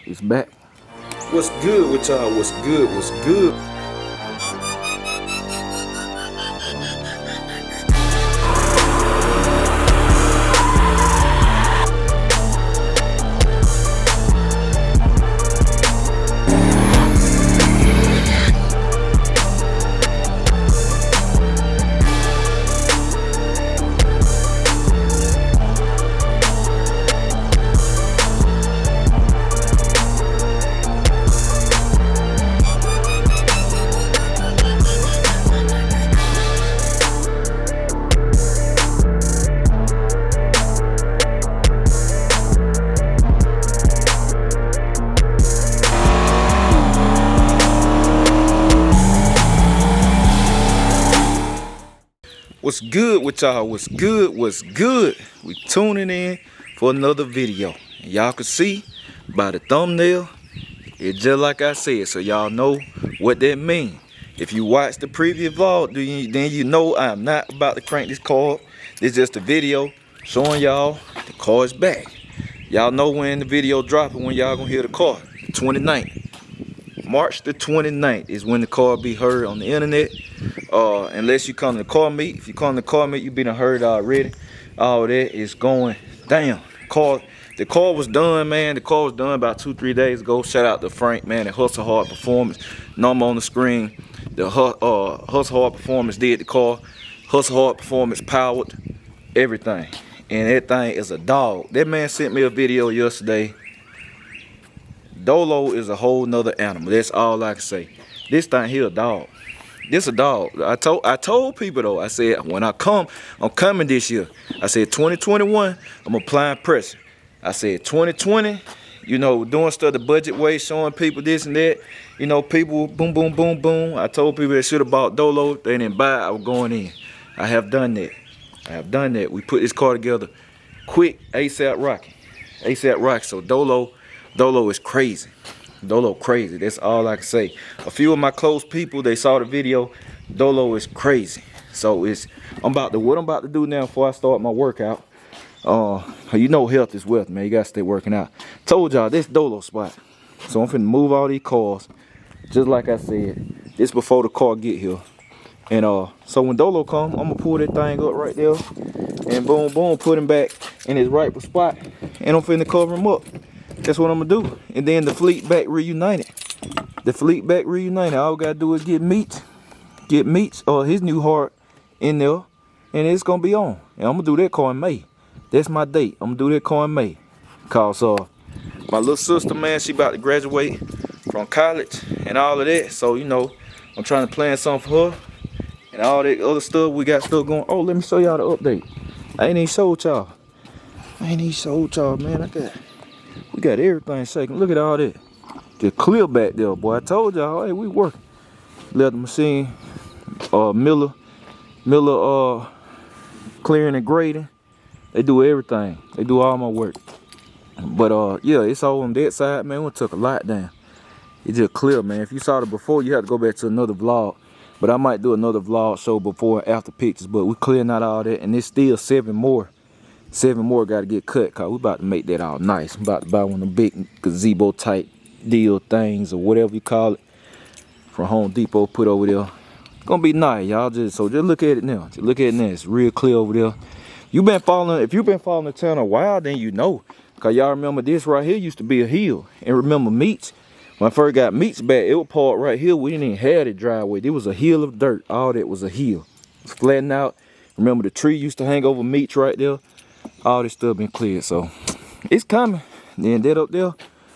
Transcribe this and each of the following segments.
It's back. What's good with y'all? What's good? What's good? What's good with y'all? What's good? What's good? We tuning in for another video. Y'all can see by the thumbnail, it's just like I said, so y'all know what that means. If you watch the previous vlog, then you know I'm not about to crank this car up. This is just a video showing y'all the car is back. Y'all know when the video dropping, when y'all gonna hear the car. The 29th. March the 29th is when the car be heard on the internet. Unless you come to the car meet. If you come to the car meet, you been heard already. All that is going down. The car was done, man. The car was done about 2-3 days ago. Shout out to Frank, man. The Hustle Hard Performance. Number on the screen. The Hustle Hard Performance did the car. Hustle Hard Performance powered everything. And that thing is a dog. That man sent me a video yesterday. Dolo is a whole nother animal. That's all I can say. This thing here a dog. This a dog. I told people though, I said when I come, I'm coming this year. I said 2021, I'm applying pressure. I said 2020, you know, doing stuff the budget way, showing people this and that. You know, people boom, boom, boom, boom. I told people they should have bought Dolo. They didn't buy it, I was going in. I have done that. I have done that. We put this car together quick, ASAP Rocky. ASAP Rocky. So Dolo is crazy. Dolo crazy. That's all I can say. A few of my close people, they saw the video. Dolo is crazy. So what I'm about to do now before I start my workout. You know health is wealth, man. You gotta stay working out. Told y'all this Dolo spot. So I'm finna move all these cars. Just like I said. This before the car get here. And so when Dolo come, I'm gonna pull that thing up right there. And boom, boom, put him back in his rightful spot. And I'm finna cover him up. That's what I'm gonna do. And then the fleet back reunited. The fleet back reunited. All we gotta do is get Meats or his new heart in there, and it's gonna be on. And I'm gonna do that car in May. That's my date. I'm gonna do that car in May. Cause my little sister, man, she about to graduate from college and all of that. So you know, I'm trying to plan something for her and all that other stuff we got still going. Oh, let me show y'all the update. I ain't even showed y'all. Man. We got everything shaking. Look at all that. The clear back there, boy. I told y'all, hey, we working. Leather machine, Miller, clearing and grading. They do everything. They do all my work. But yeah, it's all on that side, man. We took a lot down. It just clear, man. If you saw it before, you have to go back to another vlog. But I might do another vlog show before and after pictures. But we clearing out all that, and there's still 7 more. 7 more got to get cut, cause we about to make that all nice. I'm about to buy one of the big gazebo type deal things or whatever you call it from Home Depot. Put over there. It's gonna be nice, y'all. Just look at it now. Just look at it now. It's real clear over there. If you've been following the channel a while, then you know. Cause y'all remember this right here used to be a hill. And remember Meats. When I first got Meats back, it was parked right here. We didn't even have the driveway. It was a hill of dirt. All that was a hill. It was flattened out. Remember the tree used to hang over Meats right there. All this stuff been cleared, so it's coming. Then that up there,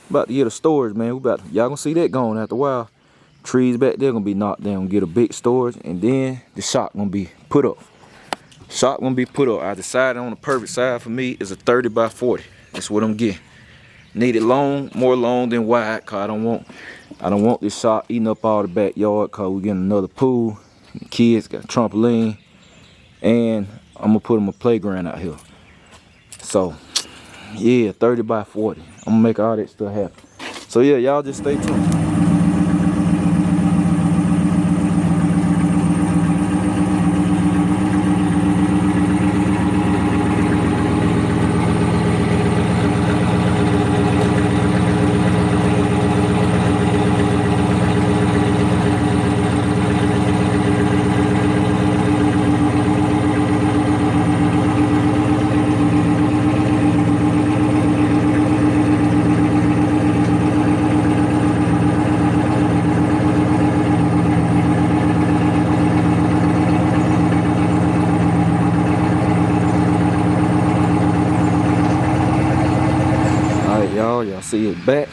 about to get a storage, man. Y'all gonna see that going after a while. Trees back there gonna be knocked down, get a big storage, and then the shop gonna be put up. I decided on the perfect side for me is a 30 by 40. That's what I'm getting. Need it long, more long than wide, cause I don't want this shop eating up all the backyard, cause we're getting another pool. The kids got a trampoline, and I'm gonna put them a playground out here. So, yeah, 30 by 40. I'm gonna make all that stuff happen. So yeah, y'all just stay tuned. see, it's back.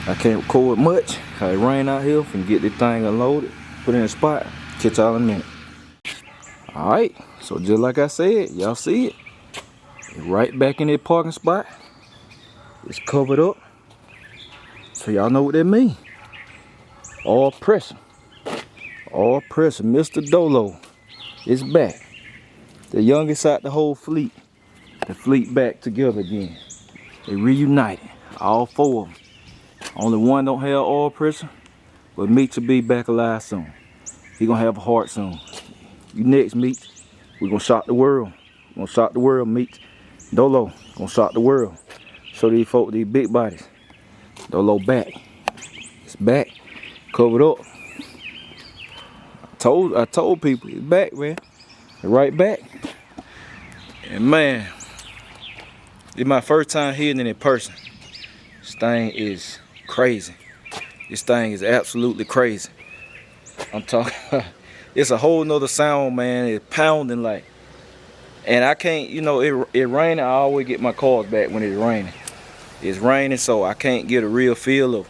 I can't record much, cause it rain out here. Finna get this thing unloaded, put it in a spot. Catch y'all in a minute. Alright, so just like I said, y'all see it. It's right back in that parking spot. It's covered up. So y'all know what that means. All pressure. All pressure. Mr. Dolo is back. The youngest out the whole fleet. The fleet back together again. They reunited. All four of them. Only one don't have oil pressure, but Meech will be back alive soon. He gonna have a heart soon. You next, Meech. We gonna shock the world. We gonna shock the world, Meech. Dolo gonna shock the world. Show these folk these big bodies. Dolo back. It's back. Covered up. I told people it's back, man. It's right back. And man, it's my first time hearing it in person. This thing is crazy. This thing is absolutely crazy. I'm talking about, it's a whole nother sound, man. It's pounding like, and I can't, you know, it raining. I always get my cars back when it's raining. It's raining, so I can't get a real feel of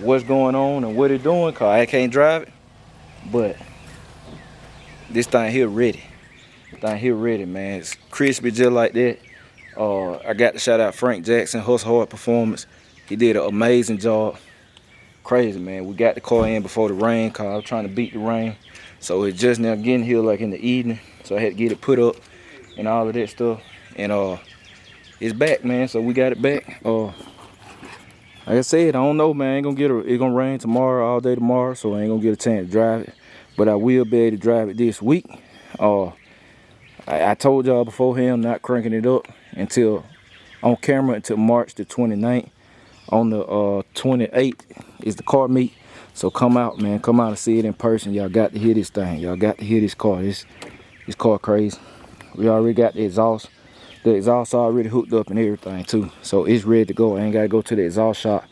what's going on and what it's doing, cause I can't drive it. But this thing here ready. This thing here ready, man. It's crispy just like that. I got to shout out Frank Jackson, Hustle Hard Performance. He did an amazing job. Crazy, man. We got the car in before the rain, cause I was trying to beat the rain. So it's just now getting here like in the evening. So I had to get it put up and all of that stuff. And it's back, man. So we got it back. Like I said, I don't know, man. It's gonna rain tomorrow, all day tomorrow, so I ain't gonna get a chance to drive it. But I will be able to drive it this week. I told y'all beforehand, not cranking it up until on camera until March the 29th. On the 28th is the car meet. So come out, man. Come out and see it in person. Y'all got to hear this thing. Y'all got to hear this car. This car crazy. We already got the exhaust. The exhaust already hooked up and everything too. So it's ready to go. I ain't got to go to the exhaust shop.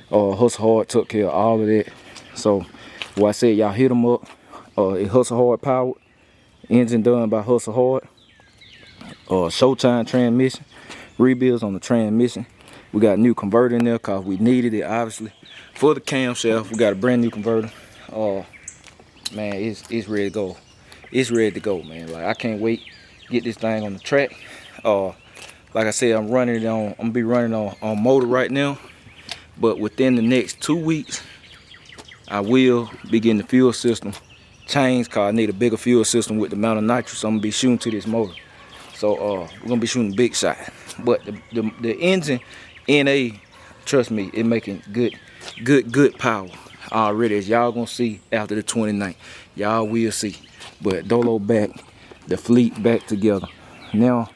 Hustle Hard took care of all of that. So what I said, y'all hit them up. It Hustle Hard powered. Engine done by Hustle Hard. Showtime transmission. Rebuilds on the transmission. We got a new converter in there because we needed it, obviously. For the camshaft, we got a brand new converter. Man, it's ready to go. It's ready to go, man. Like, I can't wait to get this thing on the track. Like I said, I'm gonna be running on motor right now. But within the next 2 weeks, I will be getting the fuel system changed because I need a bigger fuel system with the amount of nitrous I'm gonna be shooting to this motor. So we're gonna be shooting big shot. But the engine NA, trust me, it making good power already, as y'all gonna see after the 29th. Y'all will see. But Dolo back, the fleet back together. Now,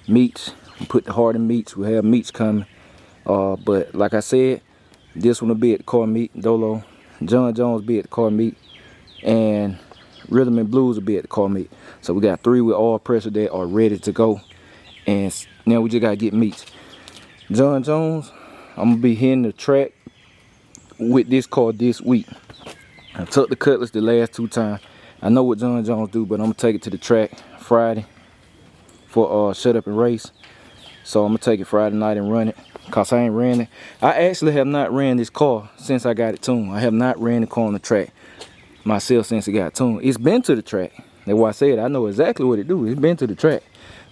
Meech, we put the heart in Meech. We have Meech coming. But like I said, this one will be at the car meet. Dolo, John Jones will be at the car meet, and Rhythm and Blues will be at the car meet. So we got 3 with all pressure that are ready to go. And now we just gotta get Meech. John Jones, I'm gonna be hitting the track with this car this week. I took the Cutlass the last 2 times. I know what John Jones do, but I'm gonna take it to the track Friday for Shut Up and Race. So I'm gonna take it Friday night and run it, cause I ain't ran it. I actually have not ran this car since I got it tuned. I have not ran the car on the track myself since it got tuned. It's been to the track. That's why I said I know exactly what it do. It's been to the track,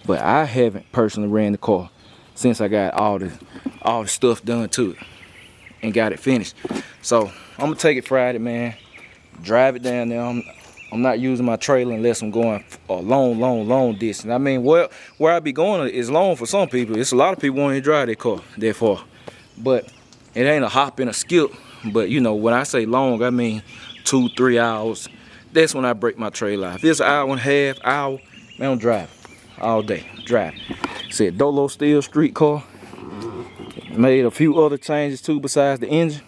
but I haven't personally ran the car since I got all the stuff done to it and got it finished. So I'm gonna take it Friday, man. Drive it down there. I'm not using my trailer unless I'm going a long distance. I mean, where I be going is long for some people. It's a lot of people wanting to drive their car that far, but it ain't a hop and a skip. But you know, when I say long, I mean 2-3 hours. That's when I break my trailer out. If it's an hour and a half, man, I'm driving all day. Driving. Said Dolo Steel street car. Made a few other changes too besides the engine.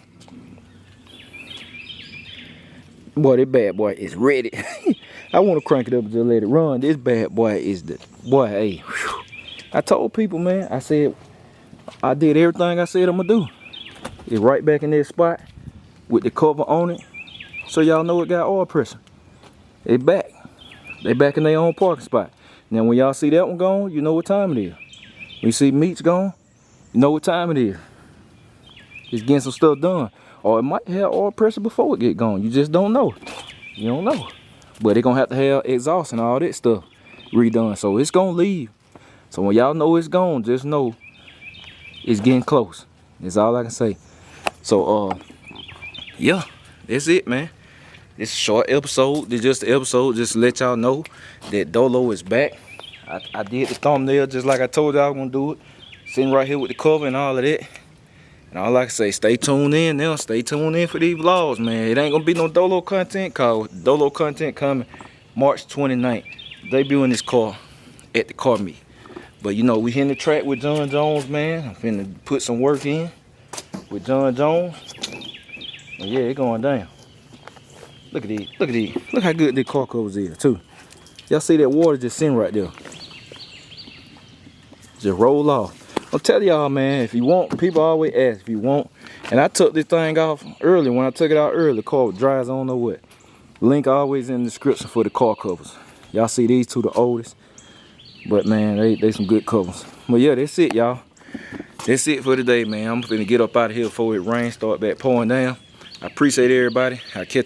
Boy, this bad boy is ready. I want to crank it up and just let it run. This bad boy is the boy. Hey, whew. I told people, man. I said I did everything I said I'm gonna do. It's right back in that spot with the cover on it, so y'all know it got oil pressure. They back. They back in their own parking spot. Now when y'all see that one gone, you know what time it is. When you see Meech gone, you know what time it is. It's getting some stuff done. Or it might have oil pressure before it get going. You just don't know. You don't know. But they're gonna have to have exhaust and all that stuff redone. So it's gonna leave. So when y'all know it's gone, just know it's getting close. That's all I can say. So yeah, that's it, man. This short episode. This just the episode, just to let y'all know that Dolo is back. I did the thumbnail just like I told y'all I was gonna do it. Sitting right here with the cover and all of that. And all I can say, stay tuned in now. Stay tuned in for these vlogs, man. It ain't gonna be no Dolo content, cause Dolo content coming March 29th. Debuting this car at the car meet. But you know, we hitting the track with John Jones, man. I'm finna put some work in with John Jones. And yeah, it going down. Look at these, look at these. Look how good this car covers is too. Y'all see that water just sitting right there. Just roll off. I'll tell y'all, man, if you want, people always ask if you want. And I took this thing off early. When I took it out early, the car dries, I don't know what. Link always in the description for the car covers. Y'all see these two, the oldest. But man, they some good covers. But yeah, that's it, y'all. That's it for today, man. I'm finna get up out of here before it rain start back pouring down. I appreciate everybody. I catch